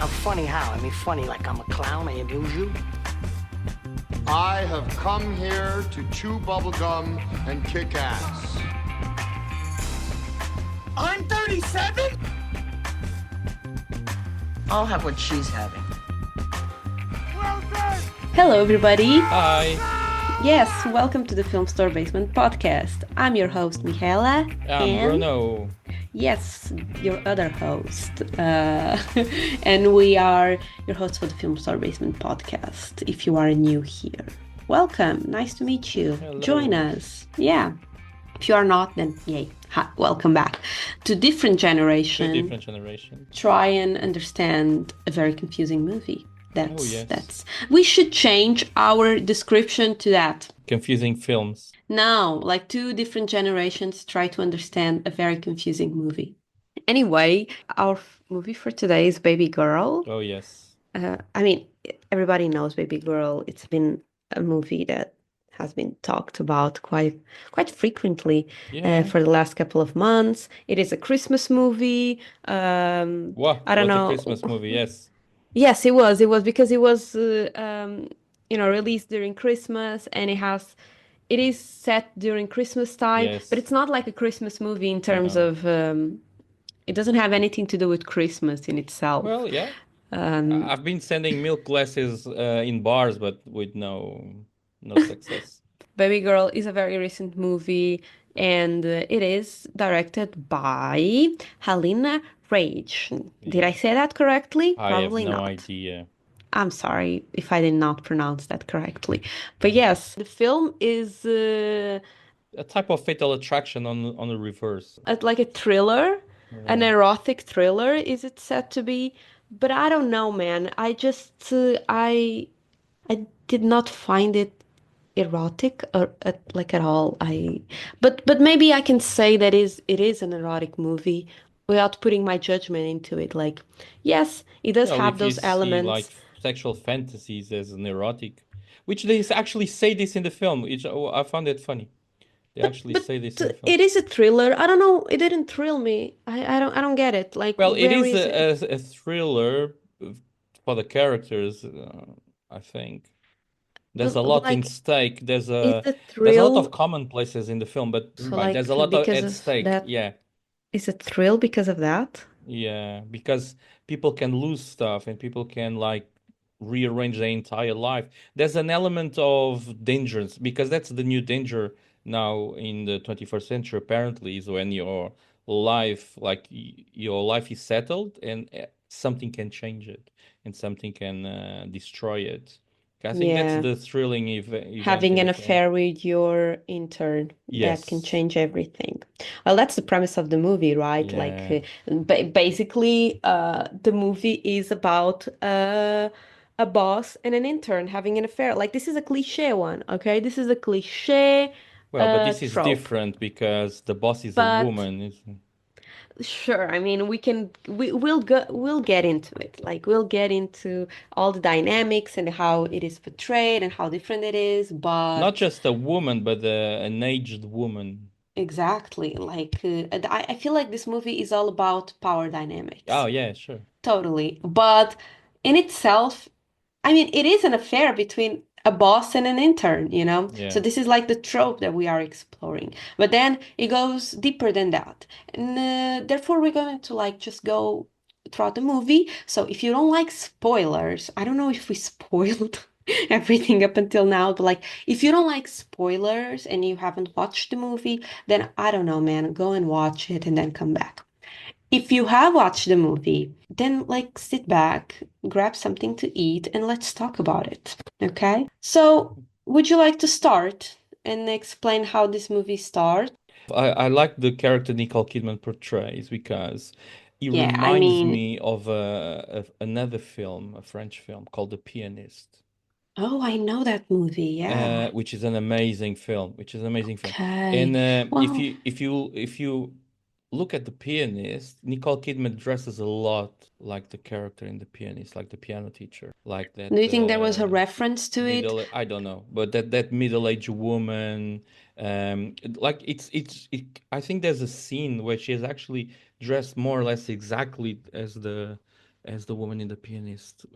I'm funny how? I mean, funny like I'm a clown, I amuse you? I have come here to chew bubblegum and kick ass. I'm 37? I'll have what she's having. Hello, everybody. Hi, Yes, welcome to the Filmstore Basement podcast. I'm your host, Michaela. I'm Bruno. Yes, your other host. And we are your hosts for the Filmstore Basement podcast. If you are new here, welcome. Nice to meet you. Hello. Join us. Yeah. If you are not, then yay. Hi, welcome back to different generation. Two different generations. Try and understand a very confusing movie. Yes. That's we should change our description to that. Confusing films. No, like two different generations try to understand a very confusing movie. Anyway, our movie for today is Babygirl. Oh, yes. I mean, everybody knows Babygirl. It's been a movie that has been talked about quite frequently Yeah. for the last couple of months. It is a Christmas movie. Wow, I don't what know. a Christmas movie, yes. Yes, it was. It was because it was, released during Christmas, and it is set during Christmas time, Yes. but it's not like a Christmas movie in terms No. of, it doesn't have anything to do with Christmas in itself. Well, yeah. I've been sending milk glasses in bars, but with no success. Babygirl is a very recent movie, and it is directed by Halina Reijn. Did I say that correctly? I Probably have no not. idea. I'm sorry if I did not pronounce that correctly. But yes, the film is A type of Fatal Attraction on the reverse. like a thriller, an erotic thriller, is it said to be? But I don't know, man. I just I did not find it erotic or like at all. But maybe I can say that it is an erotic movie without putting my judgment into it. Like, yes, it does Well, have if you those see elements. like sexual fantasies as an erotic, which they actually say this in the film, which I found it funny. They actually say this in the film. It is a thriller. I don't know. It didn't thrill me. I don't get it. Like, Well, it where is is it? a thriller for the characters, I think. There's a But lot in like, stake. is the There's a lot of thrill commonplaces in the film, but so right, there's a like lot because at of stake. that? Yeah, Is it thrill because of that? yeah, because people can lose stuff and people can like rearrange their entire life. There's an element of dangers because that's the new danger now in the 21st century. Apparently, is when your life, your life is settled and something can change it and something can destroy it. I think that's Yeah. the thrilling event Having in an the film. affair with your intern that can Yes. change everything. Well, that's the premise of the movie, right? Like, Yeah. basically, the movie is about a boss and an intern having an affair. Like, this is a cliche one, okay? This is a cliche Well, but this is trope. different because the boss is a But woman. sure, I mean, we'll get into it. Like, we'll get into all the dynamics and how it is portrayed and how different it is, but Not just a woman, but an aged woman. exactly. Like, I feel like this movie is all about power dynamics. Oh, yeah, sure. Totally. But in itself, I mean, it is an affair between a boss and an intern, you know? Yeah. So this is like the trope that we are exploring. But then it goes deeper than that. And therefore, we're going to like just go throughout the movie. So if you don't like spoilers, I don't know if we spoiled everything up until now, but like if you don't like spoilers and you haven't watched the movie, then I don't know, man, go and watch it and then come back. If you have watched the movie, then like sit back, grab something to eat, and let's talk about it. Okay? So, would you like to start and explain how this movie starts? I like the character Nicole Kidman portrays because he Yeah, I reminds mean, me of another film, a French film called The Pianist, oh, I know that movie. Yeah. which is an amazing film. Okay. And Well, if you look at The Pianist, Nicole Kidman dresses a lot like the character in The Pianist, like the piano teacher, like that. do you think there was a reference to it? I don't know, but that middle-aged woman, like I think there's a scene where she is actually dressed more or less exactly as as the woman in The Pianist.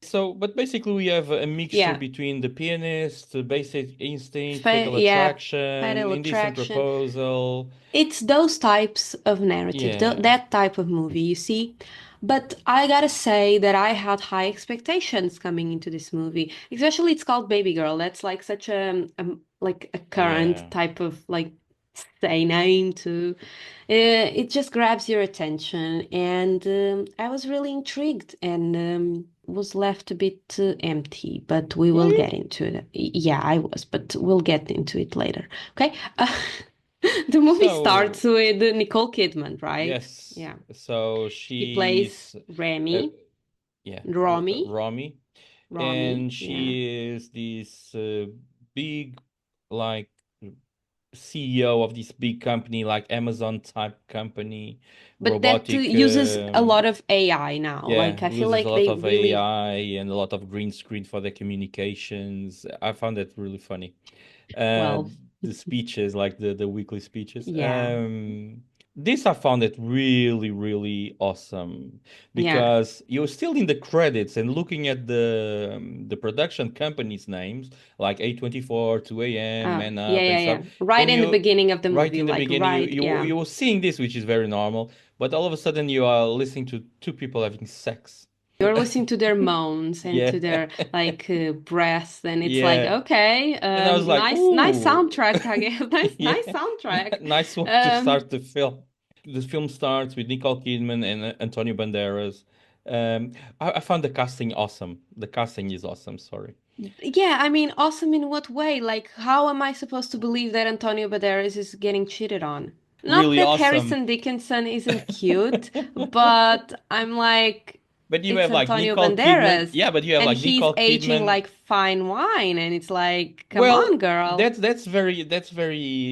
So, but basically, we have a mixture Yeah. between The Pianist, Basic Instinct, Fa Fatal yeah, Attraction, Fatal Indecent Attraction. Proposal. It's those types of narrative, Yeah. that type of movie, you see. But I gotta say that I had high expectations coming into this movie. Especially it's called Babygirl. That's like such like a current Yeah. type of like say name to. It just grabs your attention, and I was really intrigued and was left a bit empty. But we Were will you? get into it. Yeah, I was, but we'll get into it later. Okay. The movie So, starts with Nicole Kidman, right? yes. Yeah. So She plays she's, uh, Remy, yeah, Romy, Romy, Romy, and yeah. she is this big, like, CEO of this big company, like Amazon type company, But that robotic. uses a lot of AI now. Yeah, Like I feel uses a like lot they of really, AI and a lot of green screen for their communications. I found that really funny. Uh, well, the speeches, like the weekly speeches. yeah, This I found it really, really awesome yeah. because you're still in the credits and looking at the production companies' names like A24, 2 a.m., Oh, Man yeah, Up yeah, and yeah. stuff, Right and in the you beginning of the right movie, in the like beginning right, yeah. you were seeing this, which is very normal, but all of a sudden you are listening to two people having sex. You're listening to their moans and Yeah, to their like breaths, and it's like, yeah. okay, And I was like, nice ooh, soundtrack, I guess. yeah, Nice soundtrack. nice one to Um, start the film. The film starts with Nicole Kidman and Antonio Banderas. I found the casting awesome. The casting is awesome. Sorry, yeah, I mean, awesome in what way? Like, how am I supposed to believe that Antonio Banderas is getting cheated on? Not really that awesome. Harrison Dickinson isn't cute, but I'm like, But you it's have like Antonio Nicole Kidman. Banderas, Yeah, but you have and like he's Nicole aging Kidman. like fine wine, and it's like, come Well, on, girl.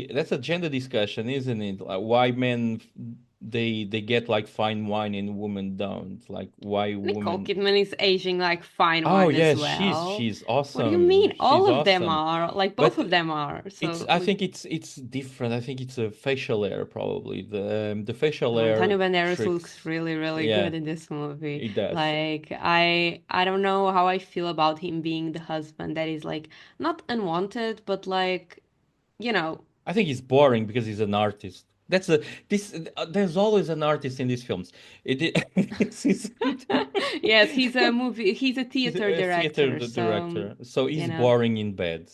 that's a gender discussion, isn't it? Like why men they get like fine wine and women don't. Like why Nicole women. Kidman is aging like fine Oh wine as yes, well. she's What do you awesome. mean? She's All of them awesome. are, like both But of them are. it's So I we think it's different. I think it's a facial hair probably. The facial No, hair Antonio Banderas looks tricks. really, really Yeah, good in this movie. it does. Like I don't know how I feel about him being the husband that is like not unwanted, but like, you know, I think he's boring because he's an artist. That's a this. There's always an artist in these films. It's, yes, he's a he's theater a theater director, so director, so you he's know. boring in bed.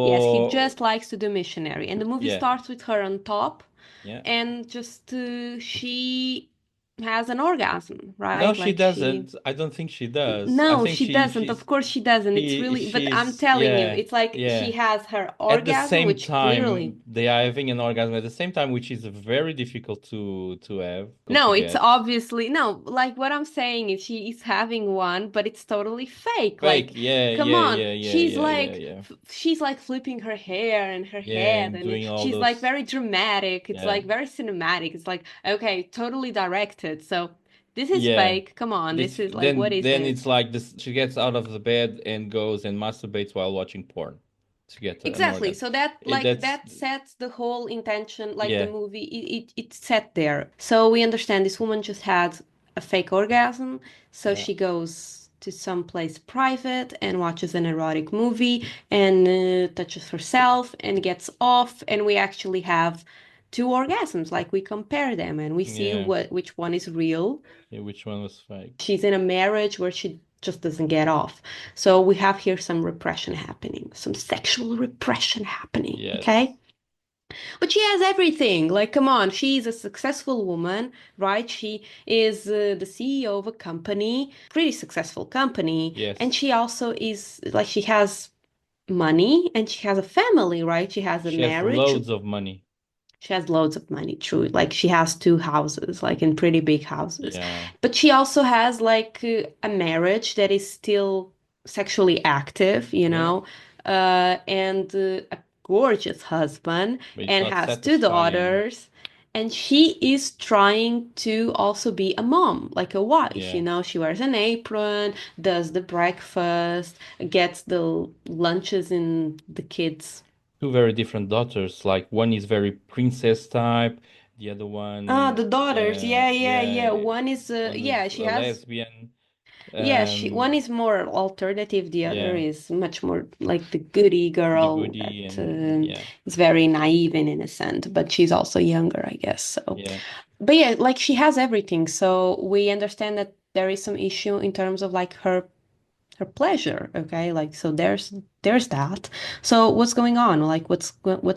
Yes, he Or just likes to do missionary. And the movie yeah, starts with her on top yeah. and just she has an orgasm, No, right? she Like she doesn't. I don't think she does. I No, think she doesn't. she's Of course she doesn't. It's he really, but I'm she's telling you, yeah, it's like she yeah. has her At the orgasm, same which clearly, time, they are having an orgasm at the same time, which is very difficult to have, difficult to no, it's get. obviously, no, like what I'm saying is she is having one, but it's totally fake. Fake, Like, yeah, come yeah, on. yeah, yeah, yeah, yeah, yeah. She's like flipping her hair and her Yeah, head, and and doing all she's like those, very dramatic. It's yeah, like very cinematic. It's like, okay, totally directed. So this is yeah. fake. Come on. This This is like, what then is then this? it's like this. She gets out of the bed and goes and masturbates while watching porn to get an Exactly. orgasm. So that That's that sets the whole intention, like the yeah, movie, it's set there. So we understand this woman just had a fake orgasm, so yeah, she goes to some place private and watches an erotic movie and touches herself and gets off, and we actually have two orgasms, like we compare them and we see yeah, which one is real. yeah. Which one was fake? She's in a marriage where she just doesn't get off. So we have here some repression happening, some sexual repression happening, Yes, okay? But she has everything. Like, come on, she's a successful woman, right? She is the CEO of a company, pretty successful company, and yes. she also is like she has money and she has a family, right? She has a She has marriage. loads of money. She has loads of money, true. Like she has two houses, like in pretty big houses. Yeah, But she also has like a marriage that is still sexually active, yeah. and a gorgeous husband But it's and not has two satisfying. daughters. And she is trying to also be a mom, like a wife, Yeah. She wears an apron, does the breakfast, gets the lunches in the kids' Two very different daughters. Like one is very princess type, The other Ah, one, the daughters. Yeah, yeah, yeah. yeah, One is one yeah, is she a has lesbian. yeah, she one Um, is more alternative, the other yeah, is much more like the goody the girl goody that and yeah, is very naive and innocent, but she's also younger, I guess. So, yeah. but yeah, like she has everything. So we understand that there is some issue in terms of like her pleasure, okay? Like so there's that. So what's going on? Like what's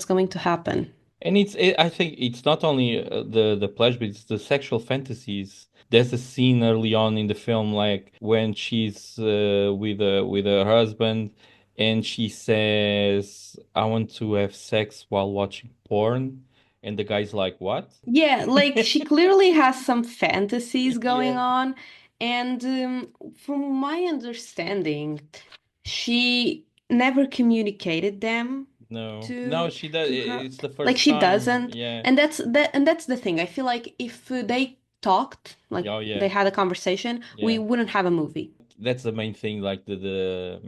going to happen? And I think it's not only the pleasure, but it's the sexual fantasies. There's a scene early on in the film, like when she's with her husband, and she says, "I want to have sex while watching porn," and the guy's like, "What?" Yeah, like she clearly has some fantasies going Yeah. on. And from my understanding, she never communicated them No, no, to she does. to her. It's the Like first she time. doesn't. Yeah. And that's the thing. I feel like if they talked, like Oh, yeah. they had a conversation, we Yeah. wouldn't have a movie. That's the main thing, like the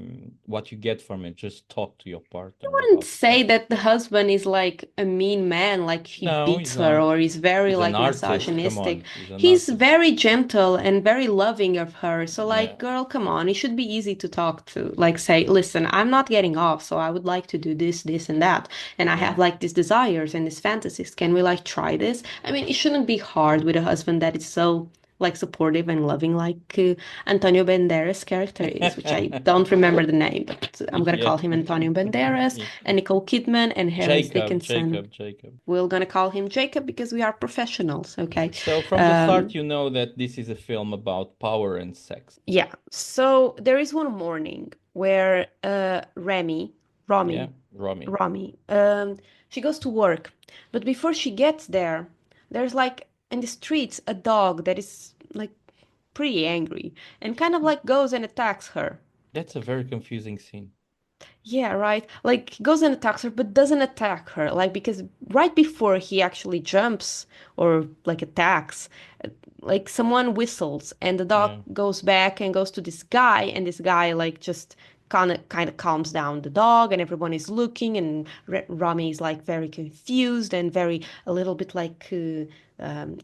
what you get from it. Just talk to your partner Wouldn't about say stuff. that the husband is like a mean man, like he No, beats he's her not. or is very He's an like artist. Come misogynistic. on, he's an He's artist. very gentle and very loving of her. So Yeah, like, girl, come on, it should be easy to talk to. Like say, listen, I'm not getting off, so I would like to do this, this, and that. And I yeah, have like these desires and these fantasies. Can we like try this? I mean, it shouldn't be hard with a husband that is so like supportive and loving like Antonio Banderas' character is, which I don't remember the name, but I'm gonna yeah. call him Antonio Banderas, Yeah. and Nicole Kidman and Harris Jacob, Dickinson. Jacob, Jacob. We're gonna call him Jacob because we are professionals, okay? So from the start, Um, you know that this is a film about power and sex. yeah. So there is one morning where Yeah, Romy, Romy. Romy, she goes to work, but before she gets there, there's like in the streets a dog that is like pretty angry and kind of like goes and attacks her. That's a very confusing scene. Yeah, right. Like he goes and attacks her, but doesn't attack her. Like because right before he actually jumps or like attacks, like someone whistles and the dog Yeah, goes back and goes to this guy, and this guy like just kind of calms down the dog, and everyone is looking, and Rami is like very confused and very a little bit like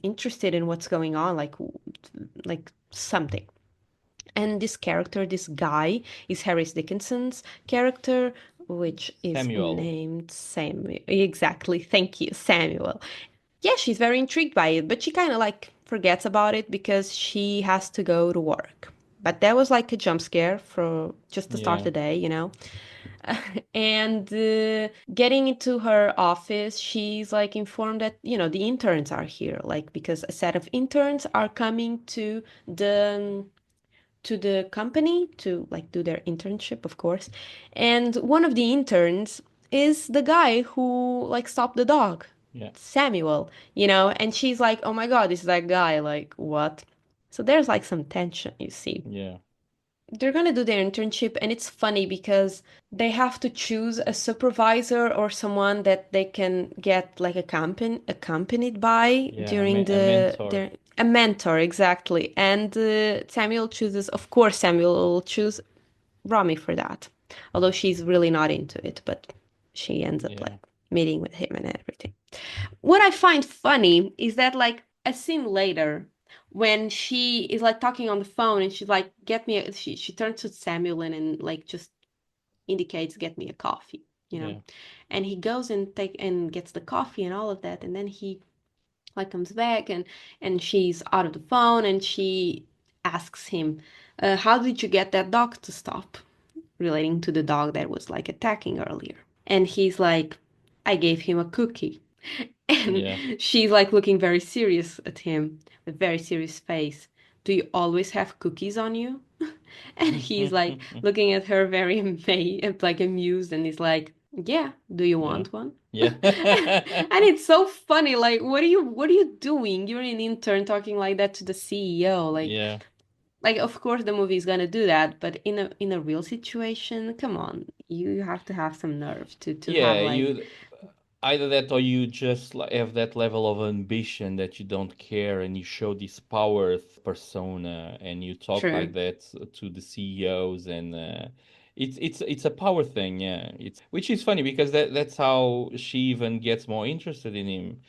interested in what's going on, like something. And this character, this guy, is Harris Dickinson's character, which is Samuel. named Samuel. Exactly. Thank you, Samuel. Yeah, she's very intrigued by it, but she kind of like forgets about it because she has to go to work. But that was like a jump scare for just to start Yeah, the day, And getting into her office, she's like informed that, the interns are here, like because a set of interns are coming to the company to like do their internship, of course. And one of the interns is the guy who like stopped the dog, yeah, Samuel, and she's like, "Oh my God, it's that guy." Like, what? So there's like some tension, you see. yeah, They're gonna do their internship, and it's funny because they have to choose a supervisor or someone that they can get like accompanied by yeah. during A mentor. their a mentor, exactly. And Samuel chooses, of course, Samuel will choose Rami for that, although she's really not into it, but she ends up Yeah, like meeting with him and everything. What I find funny is that like a scene later when she is like talking on the phone and she's like, get me she turns to Samuel and like just indicates get me a coffee, yeah. and he goes and take and gets the coffee and all of that, and then he like comes back and she's out of the phone and she asks him, how did you get that dog to stop, relating to the dog that was like attacking earlier. And he's like, I gave him a cookie. And Yeah. she's like looking very serious at him with very serious face. Do you always have cookies on you? And he's like looking at her very like amused, and he's like, yeah, do you Yeah. want one? Yeah. And it's so funny. Like, what are you doing? You're an intern talking like that to the CEO. Yeah. Like of course the movie is gonna do that, but in a real situation, come on, you have to have some nerve to have Yeah, like you either that or you just have that level of ambition that you don't care and you show this power persona and you talk like true. that to the CEOs and it's a power thing, yeah. It's which is funny because that's how she even gets more interested in him.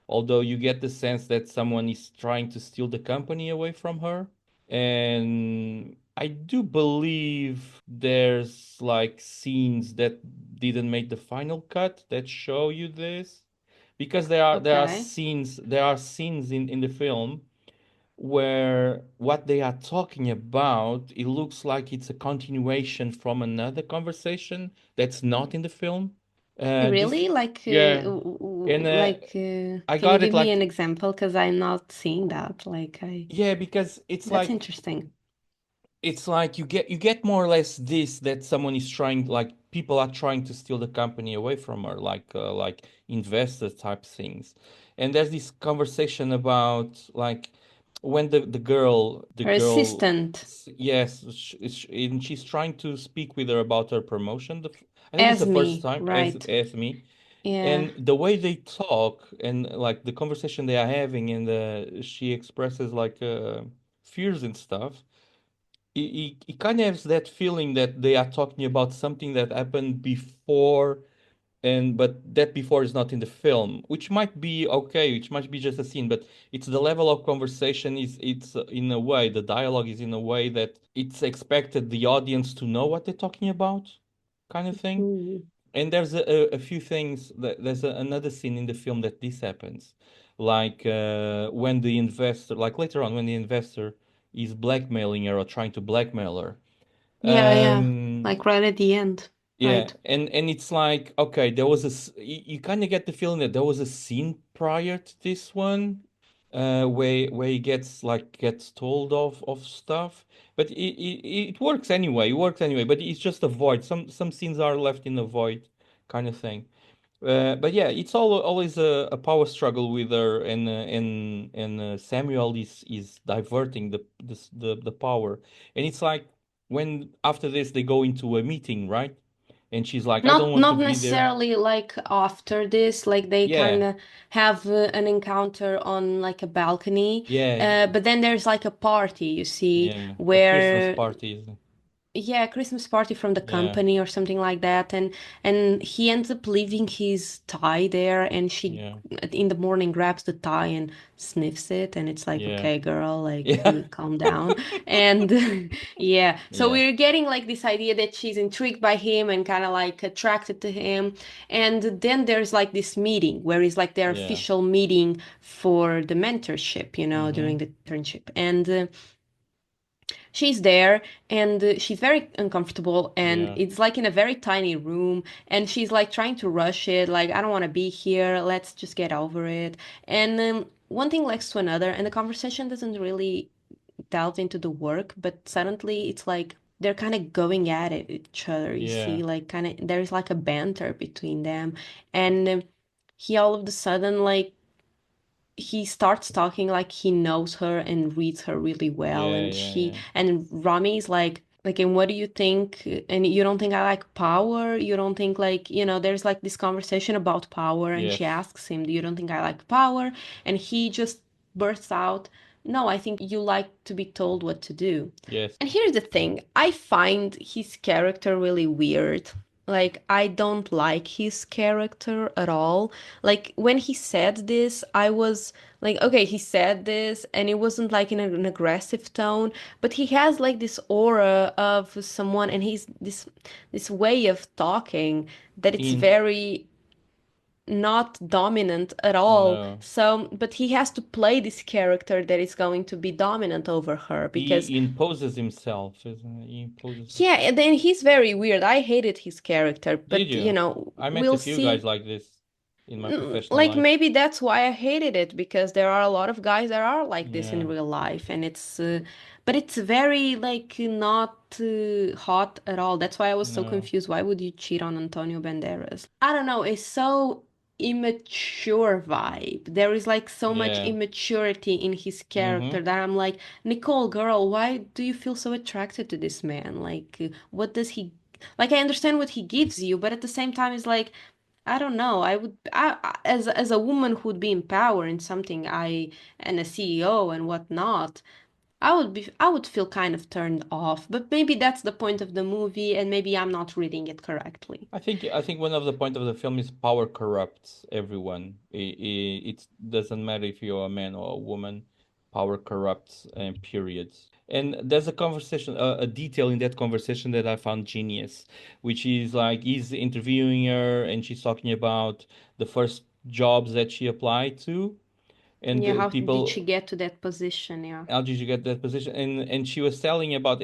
although you get the sense that someone is trying to steal the company away from her. And I do believe there's like scenes that didn't make the final cut that show you this, because Okay. there are scenes in the film where what they are talking about, it looks like it's a continuation from another conversation that's not in the film. This Really? Like, Yeah, and I can you got it give me an like, example? Because I'm not seeing that. Like, yeah, because that's interesting. it's like you get more or less this, that someone is trying, like people are trying to steal the company away from her, like investor type things. And there's this conversation about like when the Her girl assistant, yes, and she's trying to speak with her about her promotion. I think it's the first Esme, time, right? as me. Yeah. And the way they talk and like the conversation they are having, and she expresses like fears and stuff, it kind of has that feeling that they are talking about something that happened before, and but that before is not in the film, which might be okay, which might be just a scene, but it's the level of conversation, is it's in a way, the dialogue is in a way that it's expected the audience to know what they're talking about, kind of thing. Mm. And there's a few things that there's another scene in the film that this happens, like when the investor, like later on when the investor is blackmailing her or trying to blackmail her. Yeah, yeah. Um, Like right at the end, yeah, right? and it's like, okay, there was you kind of get the feeling that there was a scene prior to this one, where he gets told of stuff, but it works anyway. It works anyway, but it's just a void. Some scenes are left in a void, kind of thing. But yeah, it's always a power struggle with her, and Samuel is diverting the power, and it's like when after this they go into a meeting, right? And she's like, I don't Not want to not be there. necessarily like after this, like they kind Yeah, of have an encounter on like a balcony, yeah, but then there's like a party, you see, yeah. A Christmas where party. yeah, Christmas party from the Yeah, company or something like that, and he ends up leaving his tie there, and she yeah, in the morning grabs the tie and sniffs it, and it's like, yeah, okay, girl, like yeah, calm down. And yeah, so yeah, we're getting like this idea that she's intrigued by him and kind of like attracted to him, and then there's like this meeting where it's like their yeah. official meeting for the mentorship, during Mm-hmm. the internship, and she's there, and she's very uncomfortable, and Yeah, it's like in a very tiny room, and she's like trying to rush it, like, I don't want to be here, let's just get over it. And one thing leads to another, and the conversation doesn't really delve into the work, but suddenly it's like they're kind of going at it each other, you yeah, see, like kind of there's like a banter between them. And he all of a sudden, like, he starts talking like he knows her and reads her really well, yeah, and yeah, she yeah. and Rami's like, and what do you think? And you don't think I like power? You don't think, like, there's like this conversation about power, and she Yes, asks him, do you don't think I like power? And he just bursts out, no, I think you like to be told what to do. yes. And here's the thing, I find his character really weird. Like, I don't like his character at all. Like, when he said this, I was like, okay, he said this, and it wasn't like in an aggressive tone, but he has like this aura of someone, and he's this way of talking that it's In very not dominant at all. No, So, but he has to play this character that is going to be dominant over her because he imposes himself, isn't it? He imposes. yeah, and then he's very weird. I hated his character, Did but you? I met a we'll few guys see. like this in my professional Like, life. maybe that's why I hated it, because there are a lot of guys that are like this in Yeah, real life, and but it's very like not hot at all. That's why I was so no, confused. Why would you cheat on Antonio Banderas? I don't know. It's so immature vibe. There is like so much yeah, immaturity in his character mm-hmm, that I'm like, Nicole, girl, why do you feel so attracted to this man? Like, what does he like? I understand what he gives you, but at the same time, it's like, I don't know. As a woman who would be in power in something, and a CEO and whatnot, I would feel kind of turned off, but maybe that's the point of the movie, and maybe I'm not reading it correctly. I think one of the point of the film is power corrupts everyone. It doesn't matter if you're a man or a woman. Power corrupts, and periods. And there's a conversation, a detail in that conversation that I found genius, which is like he's interviewing her and she's talking about the first jobs that she applied to, and Yeah, the how did she people, get to that position? Yeah. how did you get that position? And she was telling about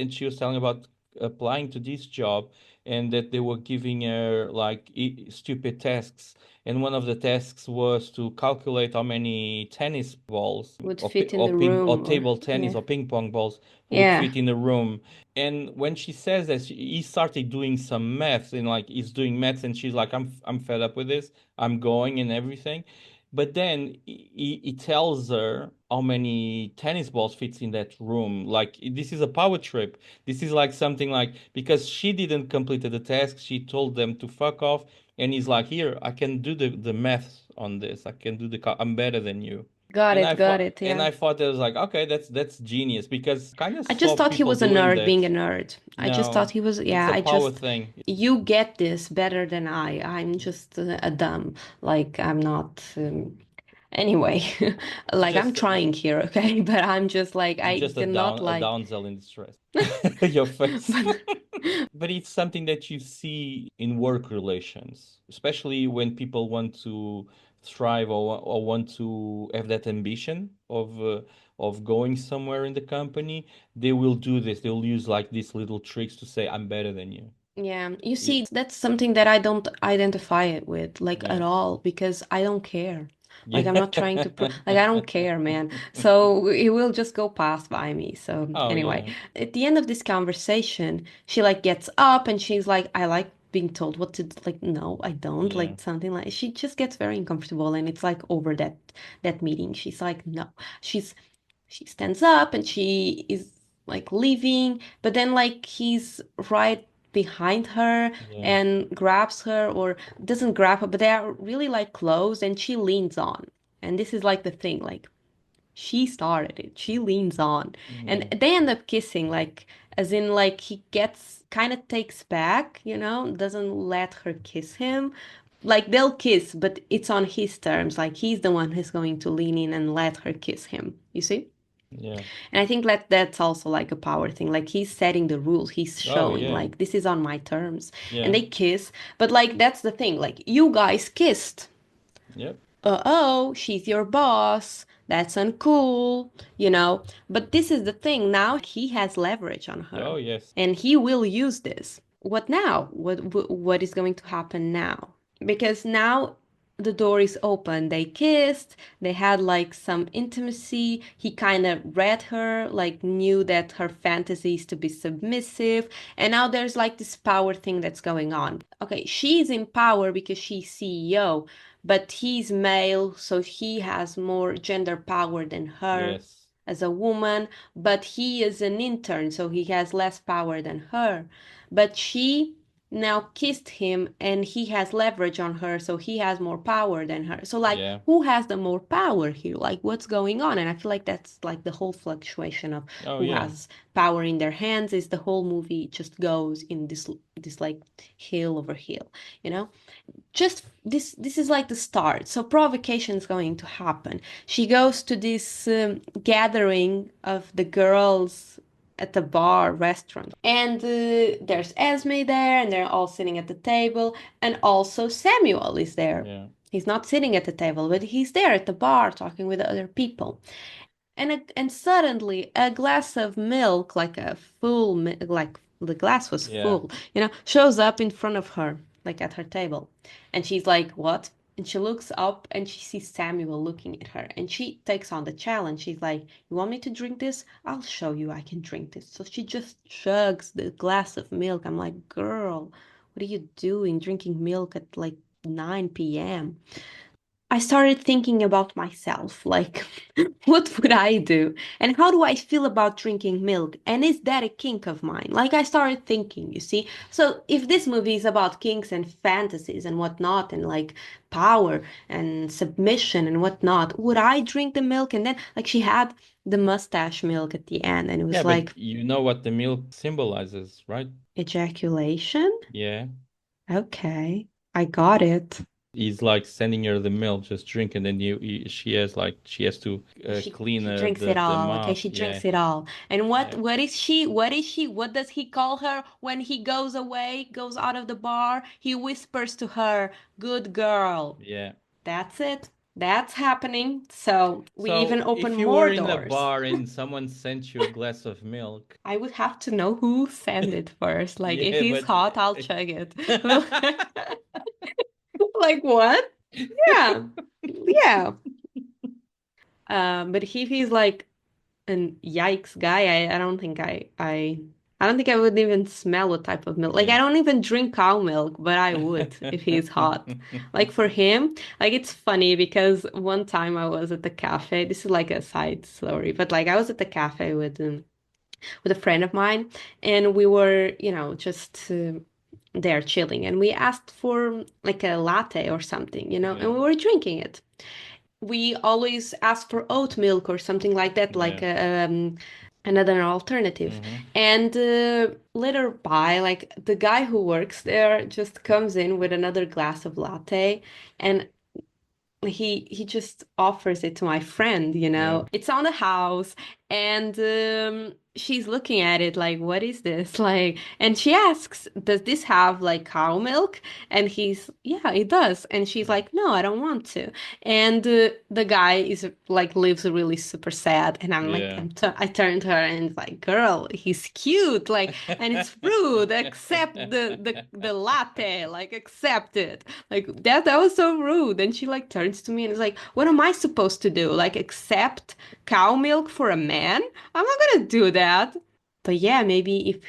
applying to this job, and that they were giving her like stupid tasks. And one of the tasks was to calculate how many tennis balls, Would or fit in the or room, or table tennis yeah. or ping pong balls would Yeah. fit in the room. And when she says that, he started doing some maths, and like he's doing maths, and she's like, I'm fed up with this. I'm going and everything. But then he tells her how many tennis balls fits in that room. Like this is a power trip. This is like something like, because she didn't complete the task, she told them to fuck off, and he's like, here, I can do the math on this. I can do I'm better than you. And I Got thought it, and yeah. I thought that was like, okay, that's genius, because kind of I just saw thought he people was a doing nerd that. being a nerd. I just thought No, he was, it's yeah, a power thing. you get this better than I. I'm just a dumb. Like, I'm not, anyway, like, I'm Just trying here, okay? But I'm just like, You're I just cannot, a like, damsel in distress. Your face. but But it's something that you see in work relations, especially when people want to thrive, or want to have that ambition of going somewhere in the company. They will do this. They'll use like these little tricks to say, I'm better than you. yeah, you Y- see, that's something that I don't identify it with, like, at Yeah. all, because I don't care. Like, Yeah. I'm not trying to like, I don't care, man. So it will just go past by me. So Oh anyway, yeah. at the end of this conversation, she like gets up and she's like, I like being told what to do. Like, no, I don't. Yeah. Like something like she just gets very uncomfortable, and it's like over that meeting. She's like, no. She's she stands up and she is like leaving, but then like he's right behind her Yeah. and grabs her, or doesn't grab her, but they are really like close, and she leans on. And this is like the thing, like she started it. She leans on. And Yeah. they end up kissing, like, as in, like, he gets kind of takes back, doesn't let her kiss him. Like, they'll kiss, but it's on his terms. Like, he's the one who's going to lean in and let her kiss him. You see? Yeah. And I think that that's also like a power thing. Like, he's setting the rules. He's Oh showing, yeah. like, this is on my terms. And Yeah. they kiss. But, like, that's the thing. Like, you guys kissed. Yep. Oh, she's your boss. That's uncool, you know. But this is the thing. Now he has leverage on Oh her, yes. and he will use this. What now? What is going to happen now? Because now the door is open. They kissed. They had like some intimacy. He kind of read her, like knew that her fantasy is to be submissive. And now there's like this power thing that's going on. Okay, she's in power because she's CEO, but he's male, so he has more gender power than her Yes. as a woman, but he is an intern, so he has less power than her. But she now kissed him and he has leverage on her, so he has more power than her. So, like, Yeah. who has the more power here? Like, what's going on? And I feel like that's like the whole fluctuation of Oh who yeah. has power in their hands. Is the whole movie just goes in this like hill over hill, you know? Just this is like the start, so provocation is going to happen. She goes to this gathering of the girls at the bar restaurant, and there's Esme there, and they're all sitting at the table, and also Samuel is there. Yeah. He's not sitting at the table, but he's there at the bar talking with other people. And suddenly a glass of milk, like a full like the glass was Yeah. full, shows up in front of her, like at her table. And she's like, what? And she looks up and she sees Samuel looking at her, and she takes on the challenge. She's like, you want me to drink this? I'll show you I can drink this. So she just chugs the glass of milk. I'm like, girl, what are you doing drinking milk at like 9 p.m.? I started thinking about myself, like, what would I do? And how do I feel about drinking milk? And is that a kink of mine? Like, I started thinking, you see? So, if this movie is about kinks and fantasies and whatnot, and like power and submission and whatnot, would I drink the milk? And then, like, she had the mustache milk at the end, and it Yeah, was but like you know what the milk symbolizes, right? ejaculation. Yeah. Okay, I got it. He's like sending her the milk, just drink, and then she has to clean She drinks it the all. Okay, mouth. she Yeah, drinks it all. And yeah, what is she? What is she? What does he call her when he goes away, goes out of the bar? He whispers to her, "Good girl." yeah. That's it. That's happening. So we even So open if you were more in a doors. bar and someone sent you a glass of milk, I would have to know who sent it first. Like if yeah, he's but hot, I'll chug it. Like what? Yeah. Yeah. But if he's like an yikes guy, I don't think I don't think I would even smell what type of milk. Like yeah. I don't even drink cow milk, but I would if he's hot. Like for him, like it's funny because one time I was at the cafe. This is like a side story, but like I was at the cafe with a friend of mine, and we were, just there chilling, and we asked for like a latte or something, Yeah, and we were drinking it. We always ask for oat milk or something like that, like yeah. another alternative. Mm-hmm. And later by, like the guy who works there just comes in with another glass of latte, and he just offers it to my friend, Yeah. It's on the house, and she's looking at it like, what is this? Like, and she asks, does this have like cow milk? And he's, yeah, it does. And she's Yeah. like, no, I don't want to. And the guy is like lives really super sad, and I'm like, Yeah. I turned to her and it's like, girl, he's cute, like, and it's rude. Accept the latte, like, accept it. Like that was so rude. And she like turns to me and is like, what am I supposed to do? Like accept cow milk for a man? I'm not gonna do that. But yeah, maybe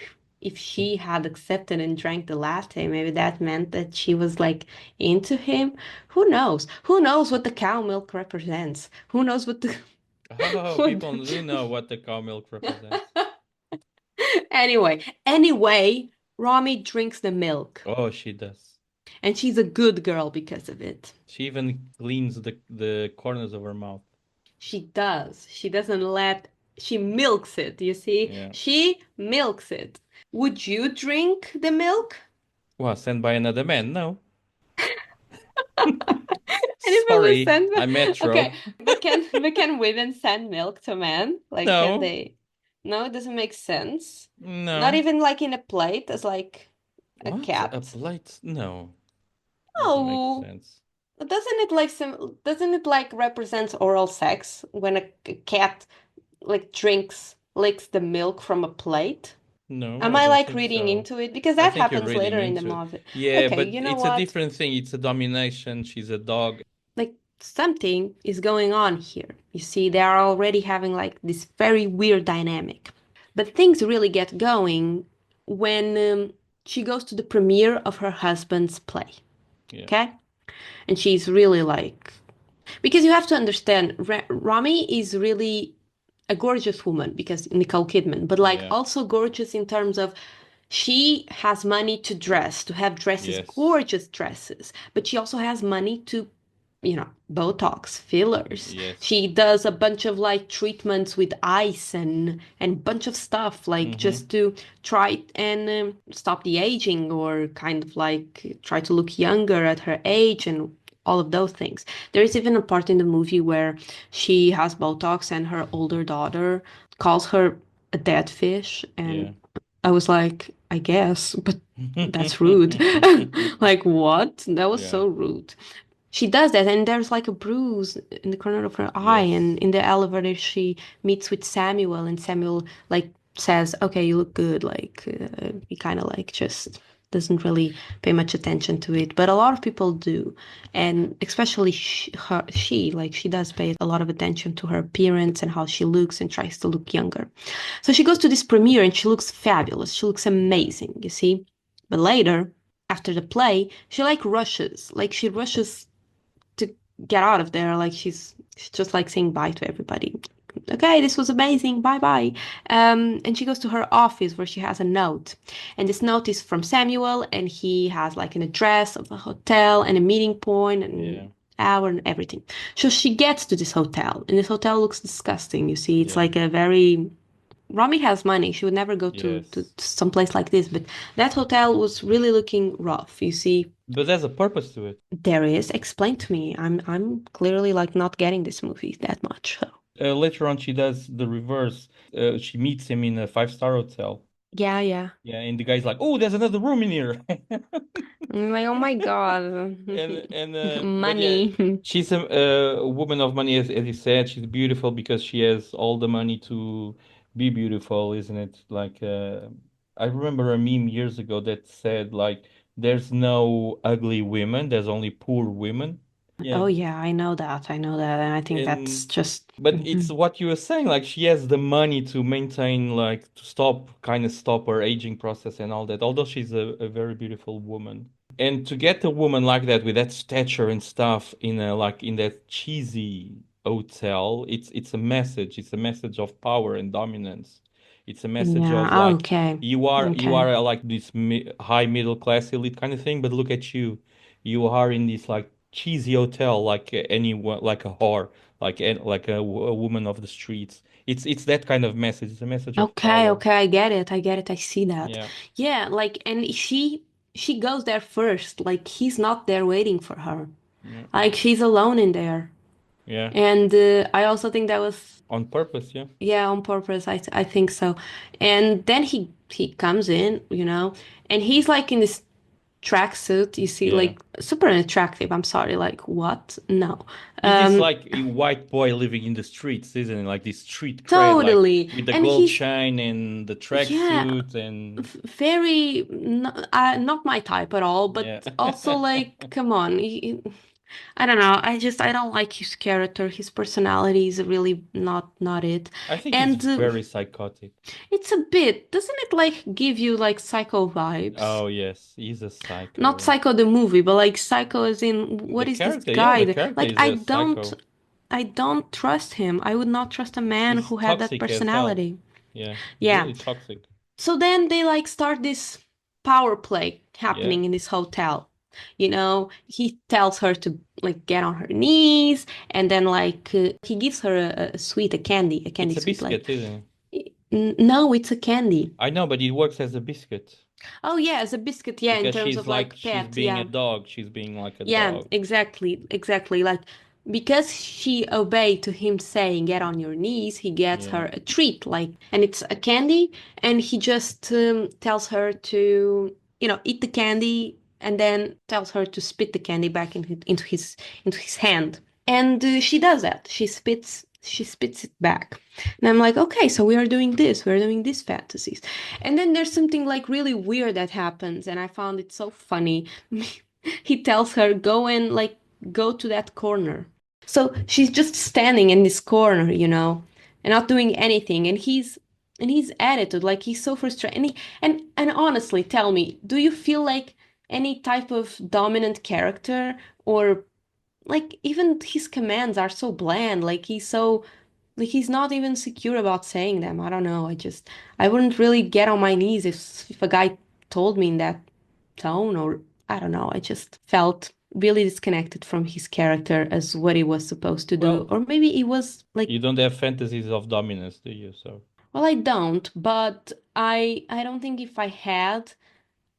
if she had accepted and drank the latte, maybe that meant that she was like into him. Who knows? Who knows what the cow milk represents? Who knows what the Oh, what people do know what the cow milk represents. anyway, Rami drinks the milk, Oh, she does. and she's a good girl because of it. She even cleans the corners of her mouth. She does. She milks it, you see? Yeah. She milks it. Would you drink the milk? Well, sent by another man? No. And if it was Sorry, sent I'm metro. Okay, but can women send milk to men? Like can No, they? No, it doesn't make sense. Not no. even like in a plate as like a What? A cat. blight? No, doesn't make No. sense. Doesn't it like represents oral sex when a cat like licks the milk from a plate? No, Am I I don't like think reading so. into it? Because I that think you're happens reading later in the into it. movie. Yeah, Okay, but you know it's a what? different thing. It's a domination. She's a dog. Like something is going on here. You see, they are already having like this very weird dynamic. But things really get going when she goes to the premiere of her husband's play. Yeah, Okay? And she's really like, because you have to understand, Rami is really a gorgeous woman because Nicole Kidman, but like yeah, also gorgeous in terms of she has money to dress, to have dresses, yes, gorgeous dresses, but she also has money to, Botox, fillers. yes. She does a bunch of like treatments with ice and bunch of stuff like Mm-hmm. just to try and stop the aging or kind of like try to look younger at her age and all of those things. There is even a part in the movie where she has Botox and her older daughter calls her a dead fish, Yeah. and I was like, I guess, but that's rude. Like, what? That was Yeah. so rude. She does that, and there's like a bruise in the corner of her eye, and Yes. in the elevator, she meets with Samuel, and Samuel like says, "Okay, you look good." Like, he kind of like just doesn't really pay much attention to it, but a lot of people do, and especially she does pay a lot of attention to her appearance and how she looks and tries to look younger. So she goes to this premiere and she looks fabulous. She looks amazing, you see. But later, after the play, she rushes to get out of there. Like she's just like saying bye to everybody. Okay, this was amazing. Bye bye. And she goes to her office where she has a note, and this note is from Samuel, and he has like an address of a hotel and a meeting point and Yeah. hour and everything. So she gets to this hotel, and this hotel looks disgusting. You see, it's Yeah. like a very Romy has money. She would never go to Yes. some place like this, but that hotel was really looking rough. You see, But there's a purpose to it. there is. Explain to me. I'm clearly like not getting this movie that much. So. Later on, she does the reverse. She meets him in a five-star hotel. Yeah, yeah. Yeah, and the guy's like, "Oh, there's another room in here." I'm like, oh my God. But yeah, Money. she's a woman of money, as you said. She's beautiful because she has all the money to be beautiful, isn't it? Like, I remember a meme years ago that said like, "There's no ugly women, there's only poor women." Yeah, Oh yeah, I know that. I know that. And I think that's and just but it's what you were saying, like she has the money to maintain, like to stop her aging process and all that, although she's a very beautiful woman. And to get a woman like that with that stature and stuff in a like in that cheesy hotel, it's a message. It's a message of power and dominance. It's a message of yeah, like okay. you Okay. are like this high middle class elite kind of thing, but look at you. You are in this like cheesy hotel like anyone like a whore, like like a woman of the streets. It's that kind of message. It's a message of Okay, power. okay, I get it. I get it. I see that. Yeah. Yeah, like and she goes there first. Like he's not there waiting for her. Yeah. Like she's alone in there. Yeah. And I also think that was On purpose, yeah. yeah, on purpose. I think so. And then he comes in, and he's like in this tracksuit. You see, Yeah. like super unattractive. I'm sorry. Like what? No. He's this Um, like a white boy living in the streets, isn't it? Like this street cred, like totally. with the And gold he's chain and the yeah, tracksuit and very not my type at all. yeah. But also like, come on. I don't know. I don't like his character. His personality is really not it. I think he's And very psychotic. it's a bit, doesn't it like give you like Psycho vibes? Oh yes, he's a Not psycho. Psycho the movie, but like Psycho as in The what is this character, yeah, the guy? character Like is a psycho. I don't trust him. I would not trust a man He's who had that toxic as hell. personality. Yeah, Yeah. really toxic. So then they like start this power play Yeah. happening in this hotel. He tells her to like get on her knees, and then like he gives her a sweet, a candy It's a sweet. Like, biscuit, isn't it? no, it's a candy. I know, but it works as a biscuit Oh yeah, as a biscuit. Yeah, in because terms of like she's pet. being a Yeah. dog. She's being like a Yeah, dog. exactly, exactly. Like because she obeyed to him saying get on your knees, he gets Yeah. her a treat, like, and it's a candy, and he just tells her to, eat the candy, and then tells her to spit the candy back into his hand, and she does that. She spits it back, and I'm like, okay, so we're doing these fantasies, and then there's something like really weird that happens, and I found it so funny. He tells her go to that corner. So she's just standing in this corner, and not doing anything. And his attitude, like he's so frustrated. And honestly, tell me, do you feel like any type of dominant character, or like even his commands are so bland, like he's not even secure about saying them. I don't know. I wouldn't really get on my knees if a guy told me in that tone, or I don't know. I just felt really disconnected from his character as what he was supposed to do. Well, Or maybe he was like, you don't have fantasies of dominance, do you? So, well, I don't, but I don't think if I had,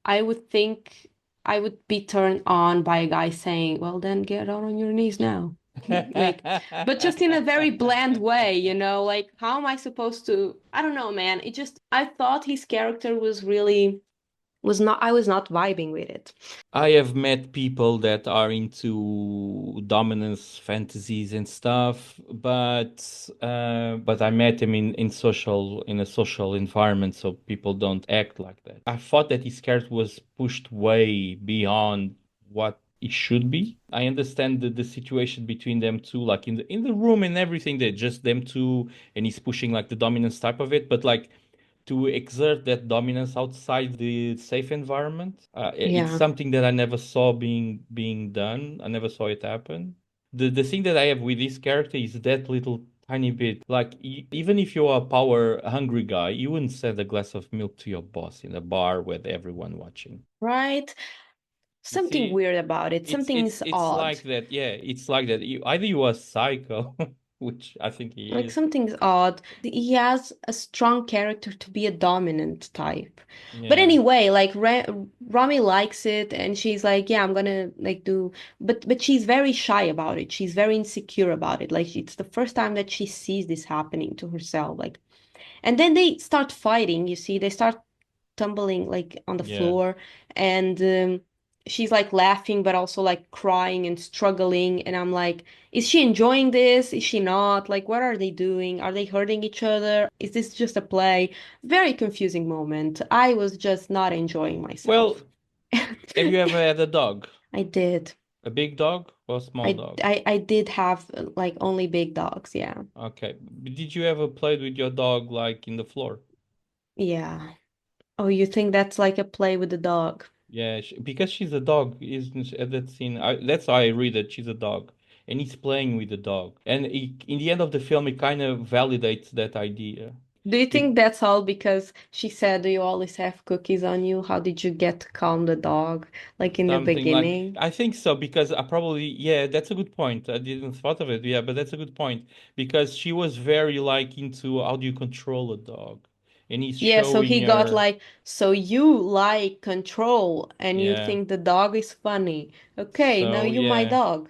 I would think I would be turned on by a guy saying, "Well, then get out on your knees now." Like, but just in a very bland way, like how am I supposed to? I don't know, man. I thought his character I was not vibing with it. I have met people that are into dominance fantasies and stuff, but I met them in a social environment, so people don't act like that. I thought that his character was pushed way beyond what it should be. I understand the situation between them two, like in the room and everything, they're just them two, and he's pushing like the dominance type of it, but like to exert that dominance outside the safe environment. It's Yeah. something that I never saw being done. I never saw it happen. the thing that I have with this character is that little tiny bit. Like, even if you're a power hungry guy, you wouldn't send a glass of milk to your boss in a bar with everyone watching. Right? You Something see, weird about it. Something's it's odd. like that. Yeah, it's like that. Either you are psycho, which I think he Like is. something's odd. He has a strong character to be a dominant type. But Yeah, anyway, like Rami likes it and she's like, yeah, I'm gonna like do but she's very shy about it. She's very insecure about it. Like it's the first time that she sees this happening to herself. Like and then they start fighting, you see, they start tumbling like on the yeah. floor and she's like laughing but also like crying and struggling and I'm like, is she enjoying this? Is she not? Like what are they doing? Are they hurting each other? Is this just a play? Very confusing moment. I was just not enjoying Well, myself. have you ever had a dog? I did. A big dog or a small dog? I did have like only big dogs, yeah. Okay. Did you ever play with your dog like in the floor? Yeah. Oh, you think that's like a play with the dog? Yeah, because she's a dog, isn't she? At that scene, that's how I read it. She's a dog, and he's playing with the dog. And in the end of the film, it kind of validates that idea. Do you think Be that's all because she said, do you always have cookies on you? How did you get to calm the dog? Like in the Something like, beginning? I think so, because I probably, yeah, that's a good point. I didn't thought of it, yeah, but that's a good point because she was very like into how do you control a dog, and he's Yeah, so showing he got her, like, so you like control and you yeah. think the dog is funny. Okay, now So you my yeah. dog.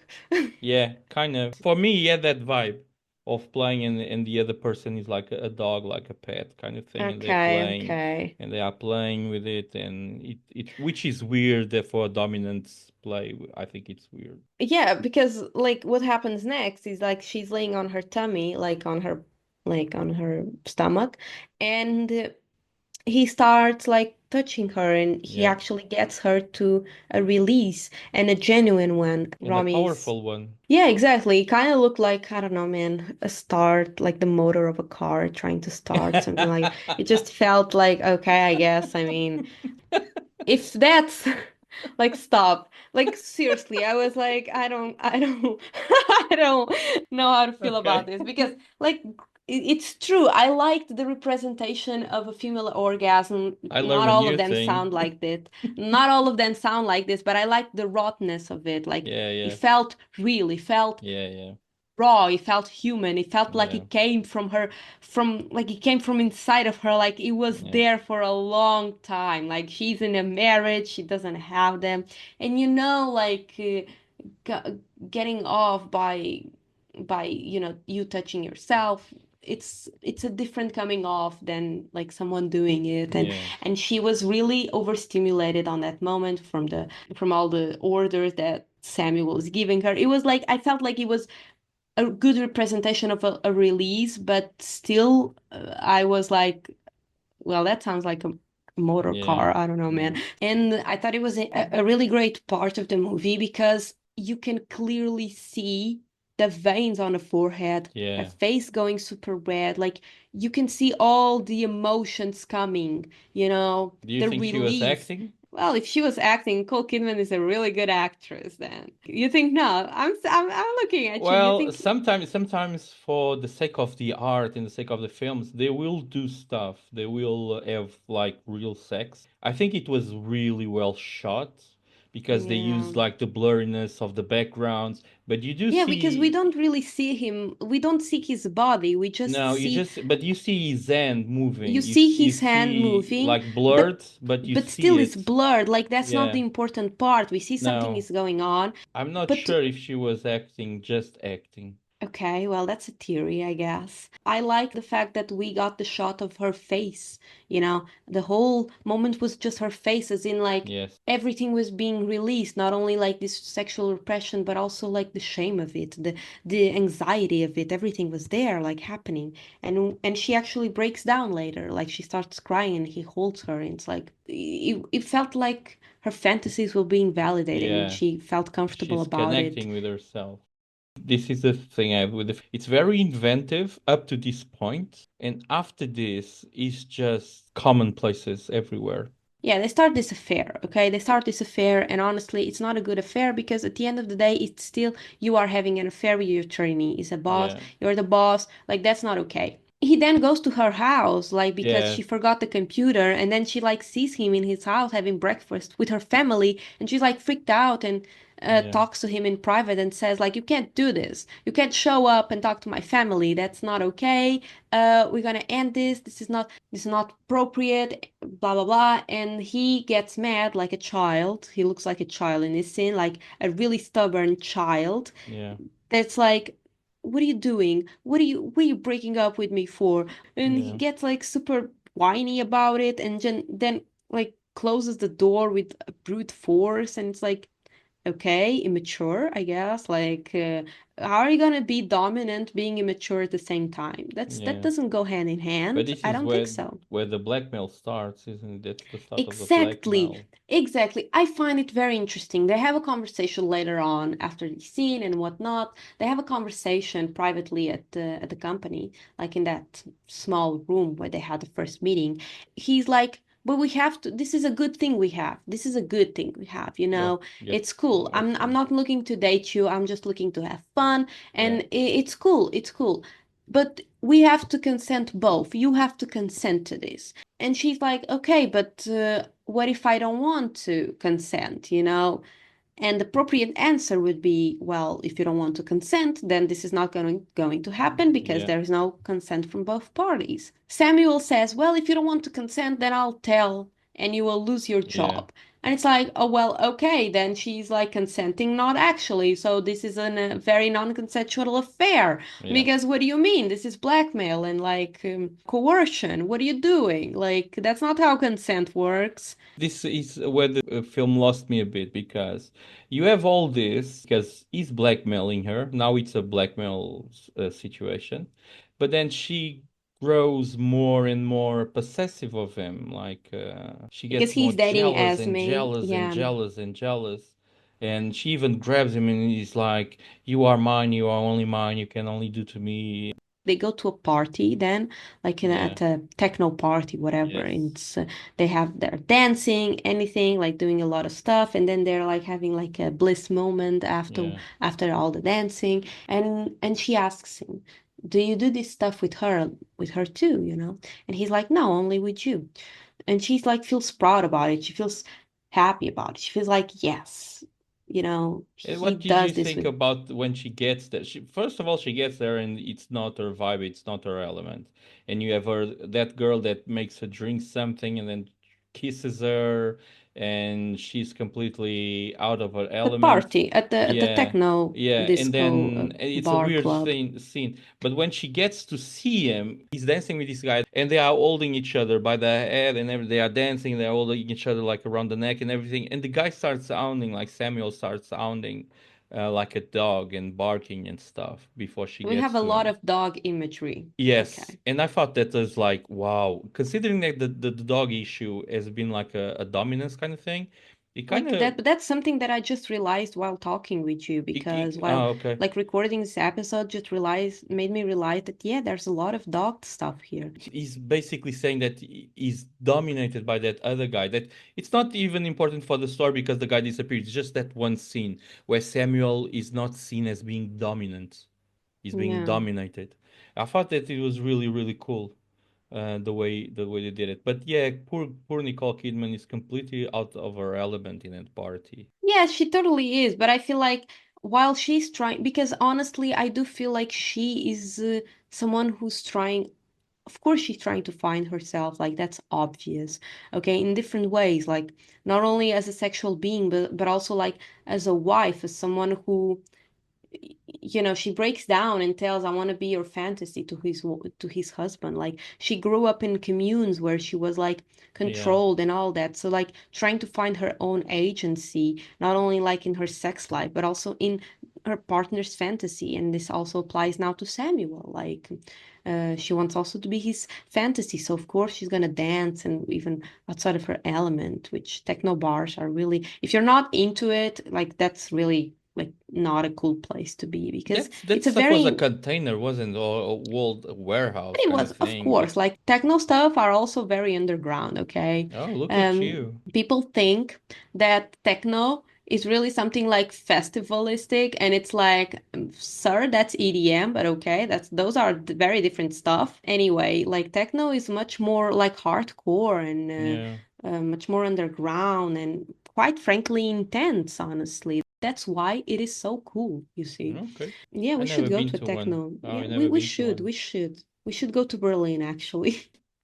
Yeah, kind of. For me, he had that vibe of playing, and the other person is like a dog, like a pet kind of thing, and they're Okay, playing, okay. and they are playing with it, and which is weird that for a dominant play. I think it's weird. Yeah, because like what happens next is like she's laying on her tummy, like on her stomach, and he starts like touching her and he Yeah, actually gets her to a release and a genuine one. and a Rami's. powerful one. Yeah, exactly. It kind of looked like, I don't know, man, a start, like the motor of a car trying to start, something like it just felt like, okay, I guess. I mean, if that's like stop. Like seriously, I was like, I don't I don't know how to feel about Okay, this because like it's true. I liked the representation of a female orgasm. I Not learned a all of new them thing. sound like this. Not all of them sound like this, but I liked the rawness of it. Like Yeah, it yeah, felt real. It felt yeah, yeah, raw. It felt human. It felt like yeah, it came from her, from like it came from inside of her. Like it was yeah, there for a long time. Like she's in a marriage, she doesn't have them, and you know, like getting off by you touching yourself. It's a different coming off than like someone doing it, yes, and she was really overstimulated on that moment from all the orders that Samuel was giving her. It was like I felt like it was a good representation of a release, but still, I was like, well, that sounds like a motor yeah, car. I don't know, yeah, man. And I thought it was a really great part of the movie because you can clearly see the veins on the forehead, her yeah. face going super red. Like you can see all the emotions coming, Do you the think she was release. acting? Well, if she was acting, Nicole Kidman is a really good actress then. You think no? I'm looking at you. You Well, think sometimes for the sake of the art and the sake of the films, they will do stuff. They will have like real sex. I think it was really well shot because they yeah. used like the blurriness of the backgrounds, but you do Yeah, because we see don't really see him. We don't see his body. We just no, see but you see his hand you moving. see You his hand see moving, like but blurred, but you still see it's it. blurred. Like that's not the Yeah. important part. We see something No, is going on, I'm not but sure if she was acting, just acting. okay, well, that's a theory, I guess. I like the fact that we got the shot of her face. The whole moment was just her face, as in, like, Yes. everything was being released, not only like this sexual repression, but also like the shame of it, the anxiety of it. Everything was there, like happening. And she actually breaks down later, like she starts crying and he holds her, and it's like it felt like her fantasies were being validated and Yeah. she felt comfortable She's about it. connecting with herself. This is the thing I have with it's very inventive up to this point, and after this is just commonplaces everywhere. Yeah, they start this affair, okay? They start this affair, and honestly, it's not a good affair because at the end of the day, it's still you are having an affair with your trainee. He's a boss, Yeah. you're the boss. Like, that's not okay. He then goes to her house, like, because Yeah. she forgot the computer, and then she, like, sees him in his house having breakfast with her family, and she's, like, freaked out and Yeah. talks to him in private and says, like, you can't do this. You can't show up and talk to my family. That's not okay. We're gonna end this. This is not appropriate, blah blah blah. And he gets mad like a child. He looks like a child in this scene, like a really stubborn child. Yeah. That's like, what are you doing? What are you breaking up with me for? And he Yeah. gets like super whiny about it, and then like closes the door with a brute force, and it's like, okay, immature, I guess. Like, how are you gonna be dominant being immature at the same time? That Yeah. doesn't go hand in But hand. this I is don't think so. where the blackmail starts, isn't it? That's the start of the Exactly, blackmail. exactly. I find it very interesting. They have a conversation later on after the scene and whatnot. They have a conversation privately at the company, like in that small room where they had the first meeting. He's like, "But we have to. This is a good thing we have. This is a good thing we have. You Yeah. know, Get it's cool. have I'm fun. not looking to date you. I'm just looking to have fun, Yeah. and it's cool. It's cool. But we have to consent both. You have to consent to this." And she's like, okay, but what if I don't want to consent, you know? And the appropriate answer would be, well, if you don't want to consent, then this is not going to happen because Yeah. there is no consent from both parties. Samuel says, well, if you don't want to consent, then I'll tell and you will lose your Yeah. job. And it's like, oh, well, okay, then she's like consenting, not actually. So this is a very non-consensual affair. Yeah. Because what do you mean? This is blackmail and like coercion. What are you doing? Like, that's not how consent works. This is where the film lost me a bit because you have all this because he's blackmailing her. Now it's a blackmail situation, but then she grows more and more possessive of him. Like she Because gets more he's dating jealous and Esme. jealous and Yeah. jealous and jealous. And she even grabs him and he's like, "You are mine. You are only mine. You can only do to me." They go to a party then, like Yeah. at a techno party, whatever. And Yes. it's, they're dancing, anything, like doing a lot of stuff, and then they're like having like a bliss moment Yeah. after all the dancing. And she asks him, "Do you do this stuff with her too, you know?" And he's like, "No, only with you." And she's like feels proud about it. She feels happy about it. She feels like, yes, you know, And he what did you does this think with. about when she gets there? First of all, she gets there and it's not her vibe, it's not her element. And you have her that girl that makes her drink something and then kisses her, and she's completely out of her The element. party at the Yeah, techno yeah. And disco then it's a bar weird club. scene. But when she gets to see him, he's dancing with this guy, and they are holding each other by the head, and they are dancing. They're holding each other like around the neck and everything. And the guy starts sounding like Samuel starts sounding like a dog and barking and stuff before she We have gets a to lot him. of dog imagery. Yes, Okay. and I thought that was like, wow, considering that the dog issue has been like a dominance kind of thing, it kind Like of, that, but that's something that I just realized while talking with you because while okay. like recording this episode just realized made me realize that yeah, there's a lot of dog stuff here. He's basically saying that he's dominated by that other guy. That it's not even important for the story because the guy disappeared. It's just that one scene where Samuel is not seen as being dominant. He's being Yeah. dominated. I thought that it was really, really cool. The way they did it. But yeah, poor Nicole Kidman is completely out of her element in that party. Yeah, she totally is, but I feel like while she's trying, because honestly, I do feel like she is someone who's trying, of course, she's trying to find herself, like that's obvious, okay, in different ways, like not only as a sexual being, but also like as a wife, as someone who you know, she breaks down and tells, I want to be your fantasy to his husband. Like she grew up in communes where she was like Yeah, controlled and all that. So like trying to find her own agency, not only like in her sex life, but also in her partner's fantasy. And this also applies now to Samuel. Like she wants also to be his fantasy. So of course she's gonna dance and even outside of her element, which techno bars are really, if you're not into it, like that's really like not a cool place to be because That it's a stuff was a very container, wasn't, or a walled warehouse it kind of was, of thing. course, like techno stuff are also very underground, okay? Oh, look at you. People think that techno is really something like festivalistic, and it's like, sir, that's EDM, but okay, those are very different stuff. Anyway, like techno is much more like hardcore and Yeah. much more underground and quite frankly intense, honestly. That's why it is so cool, you see. Okay. Yeah, I we should never go been to a to one. techno. Oh, Yeah, I we, never we been to should. one. We should. We should go to Berlin, actually.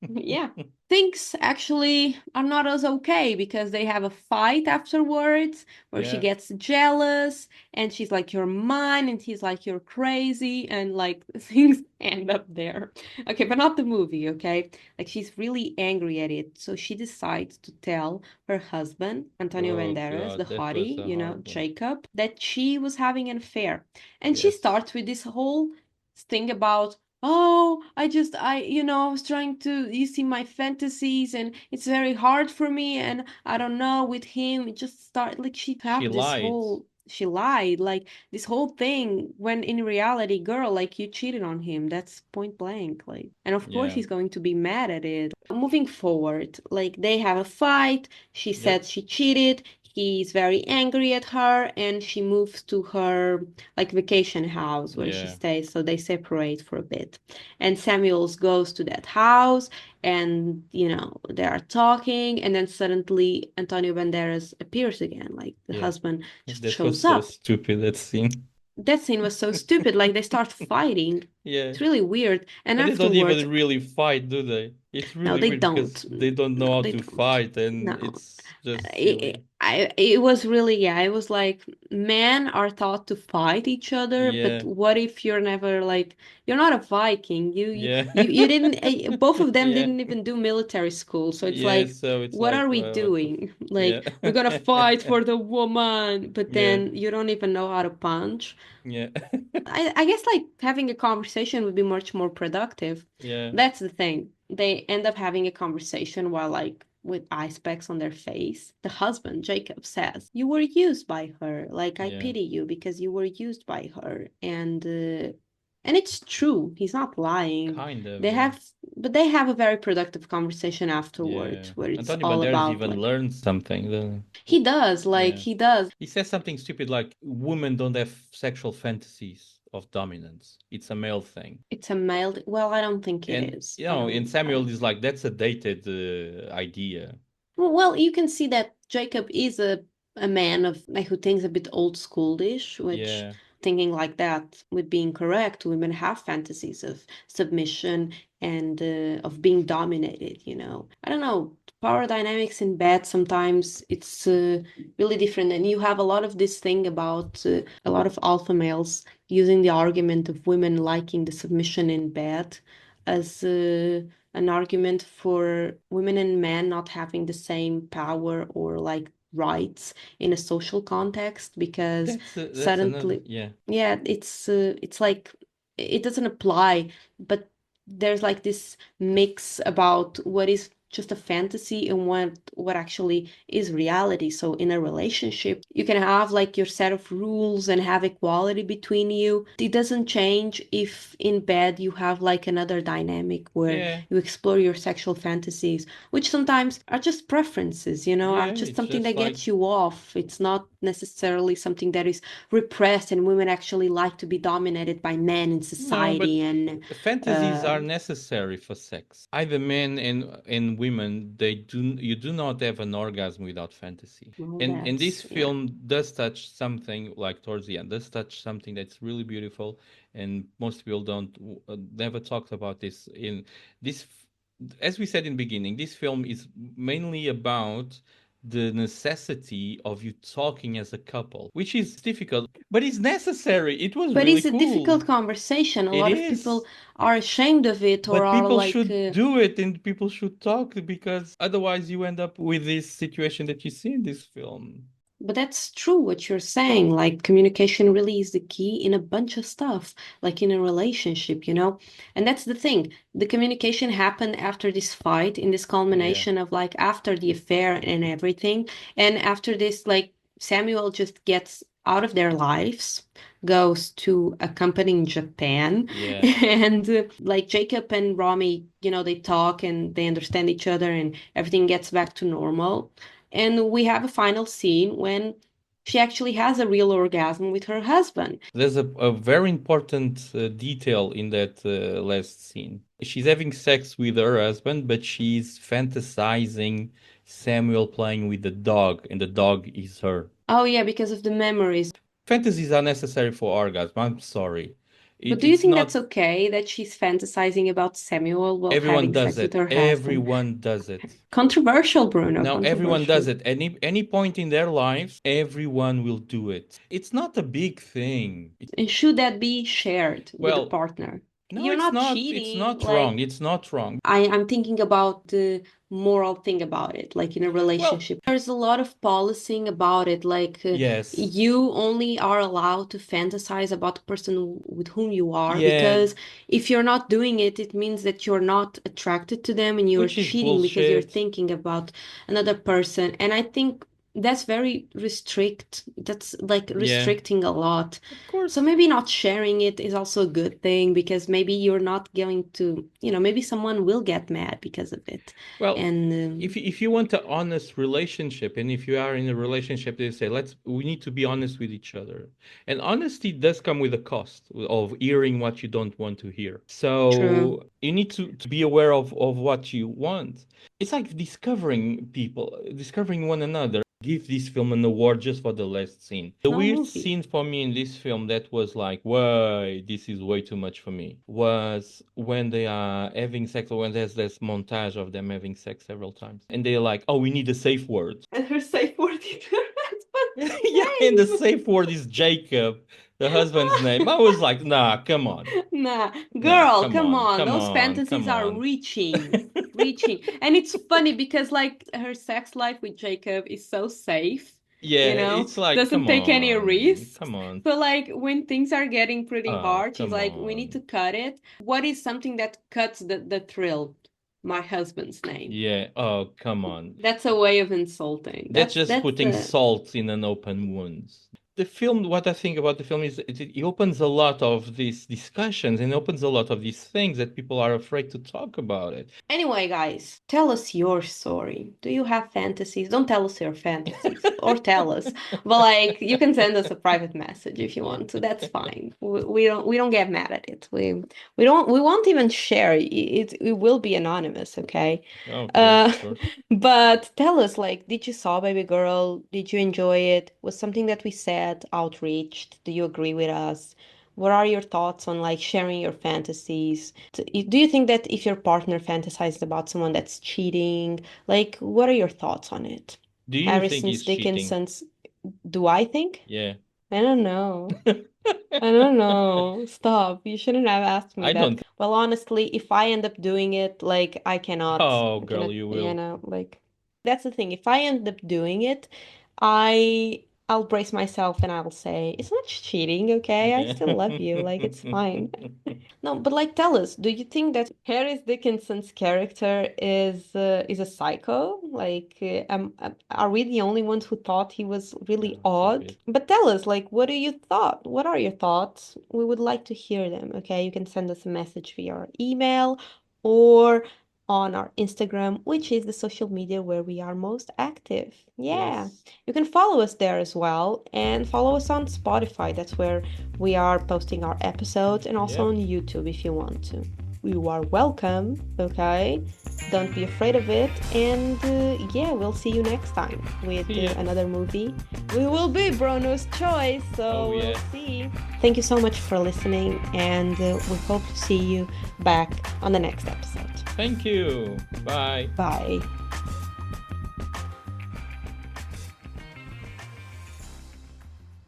Yeah. Things actually are not as okay because they have a fight afterwards where she Yeah. gets jealous and she's like, "You're mine," and he's like, "You're crazy," and like things end up there. Okay, but not the movie, okay? Like she's really angry at it. So she decides to tell her husband, Antonio Oh Banderas, the God, that was hottie, a hard one. Jacob, that she was having an affair. And she Yes. starts with this whole thing about, oh, I was trying to, you see my fantasies and it's very hard for me. And I don't know, with him, it just started like She lied. she lied, like this whole thing, when in reality, girl, like you cheated on him. That's point blank. Like, and of course Yeah. he's going to be mad at it. Moving forward, like they have a fight. She Yep. said she cheated. He's very angry at her and she moves to her like vacation house where she Yeah. stays, so they separate for a bit. And Samuels goes to that house and they are talking, and then suddenly Antonio Banderas appears again, like the Yeah. husband just That was shows so up. stupid, that scene. That scene was so stupid, like they start fighting. Yeah. It's really weird. And But they don't afterwards, even really fight, do they? It's no, really they weird because don't. they don't know No, how they to don't. fight, and No. it's just It, silly. it was really, yeah, it was like men are taught to fight each other, but Yeah. what if you're never like, you're not a Viking. Yeah. You didn't, both of them Yeah. didn't even do military school. So it's Yeah, like, so it's what like, are we what the doing? yeah. Like, we're gonna fight for the woman, but Yeah. then you don't even know how to punch. Yeah. I guess like having a conversation would be much more productive. Yeah. That's the thing. They end up having a conversation while like with ice packs on their face. The husband, Jacob, says, "You were used by her. Like I Yeah. pity you because you were used by her." And it's true. He's not lying. Kind of, They yeah. have but they have a very productive conversation afterwards Yeah. where it's Antonio all Banderas about even like learned something, doesn't he does, he? like Yeah. he does. He says something stupid like women don't have sexual fantasies of dominance. It's a male thing. It's a male, well, I don't think it And is. and Samuel is like, that's a dated idea. Well, you can see that Jacob is a man of like who thinks a bit old schoolish, which Yeah. thinking like that would be incorrect. Women have fantasies of submission and of being dominated. I don't know. Power dynamics in bed sometimes it's really different, and you have a lot of this thing about a lot of alpha males using the argument of women liking the submission in bed as an argument for women and men not having the same power or like rights in a social context because That's another, suddenly, yeah. yeah, it's like it doesn't apply, but there's like this mix about what is just a fantasy and what actually is reality. So in a relationship, you can have like your set of rules and have equality between you. It doesn't change if in bed you have like another dynamic where Yeah. you explore your sexual fantasies, which sometimes are just preferences, are Yeah, just it's something just that like, gets you off. It's not necessarily something that is repressed, and women actually like to be dominated by men in no, but society and fantasies uh are necessary for sex. Either men and women, you do not have an orgasm without fantasy. well, And this that's yeah. film does touch something, like towards the end, does touch something that's really beautiful, and most people don't never talked about this in this. As we said in the beginning, this film is mainly about the necessity of you talking as a couple, which is difficult, but it's necessary. It was But really it's a difficult cool. conversation. A It lot of people is. are ashamed of it or But are people like, should do it, and people should talk, because otherwise you end up with this situation that you see in this film. but that's true what you're saying. Like, communication really is the key in a bunch of stuff, like in a relationship. And that's the thing. The communication happened after this fight, in this Yeah. culmination of like after the affair and everything. And after this, like, Samuel just gets out of their lives, goes to a company in Japan. Yeah. And like Jacob and Romy, they talk and they understand each other and everything gets back to normal. And we have a final scene when she actually has a real orgasm with her husband. There's a very important detail in that last scene. She's having sex with her husband, but she's fantasizing Samuel playing with the dog, and the dog is her. Oh yeah, because of the memories. Fantasies are necessary for orgasm. I'm sorry. But do you It's think not. that's okay that she's fantasizing about Samuel while Everyone having does sex with it. her husband? Everyone does it. Controversial, Bruno. No, everyone does Controversial. it. Any point in their lives, everyone will do it. It's not a big thing. And should that be shared with the Well, partner? no, You're it's not not. It's cheating. not Like, wrong. It's not wrong. I'm thinking about the moral thing about it, like in a Well, relationship. There's a lot of policing about it, like yes. you only are allowed to fantasize about the person with whom you are, Yeah, because if you're not doing it, it means that you're not attracted to them and you're which is cheating because you're bullshit. thinking about another person. And I think that's very that's like Yeah, restricting a lot. of course. So maybe not sharing it is also a good thing, because maybe you're not going to, maybe someone will get mad because of it. Well, And if you want an honest relationship, and if you are in a relationship, they say we need to be honest with each other, and honesty does come with a cost of hearing what you don't want to hear. true. So you need to be aware of what you want. It's like discovering people, discovering one another. Give this film an award just for the last scene. The No weird movie. scene for me in this film that was like, why, this is way too much for me, was when they are having sex, or when there's this montage of them having sex several times. And they're like, oh, we need a safe word. And her safe word is her husband's Yeah, and the name. safe word is Jacob, the husband's name. I was like, nah, come on. Nah, Nah, girl, come come on, on. come Those on, fantasies come are on. reaching. And it's funny because like her sex life with Jacob is so safe, Yeah, it's like, doesn't come take any on, risks. come on. So like when things are getting pretty Oh, hard, she's come like, we need to on. cut it. What is something that cuts the thrill? My husband's name. Yeah, oh, come on. That's a way of insulting. That's just That's putting salt in an open wound. The film, what I think about the film is it opens a lot of these discussions and opens a lot of these things that people are afraid to talk about it. Anyway, guys, tell us your story. Do you have fantasies? Don't tell us your fantasies, or tell us, but like you can send us a private message if you want to. That's fine. We don't get mad at it. We won't even share. It will be anonymous, okay? Okay, sure. But tell us, like, did you saw Babygirl? Did you enjoy it? Was something that we said outreached? Do you agree with us? What are your thoughts on like sharing your fantasies? Do you think that if your partner fantasizes about someone that's cheating, like what are your thoughts on it? Do you Ever think since he's cheating? Dickinson's, do I think? Yeah. I don't know. I don't know. Stop. You shouldn't have asked me I that. don't. Well, honestly, if I end up doing it, like Oh, girl, you you will. know, like that's the thing. If I end up doing it, I'll brace myself and I'll say, it's not cheating, okay? I still love you. Like it's fine. No, but like tell us, do you think that Harris Dickinson's character is a psycho? Like are we the only ones who thought he was really Oh, odd? forbid. But tell us, like what do you thought? What are your thoughts? We would like to hear them, okay? You can send us a message via our email or on our Instagram, which is the social media where we are most active. Yeah. Yes. You can follow us there as well and follow us on Spotify. That's where we are posting our episodes, and also Yep. on YouTube if you want to. You are welcome, okay? Don't be afraid of it. And yeah, we'll see you next time with See ya. another movie. We will be Bruno's choice, so Oh, we'll yeah. see. Thank you so much for listening, and we hope to see you back on the next episode. Thank you. Bye. Bye.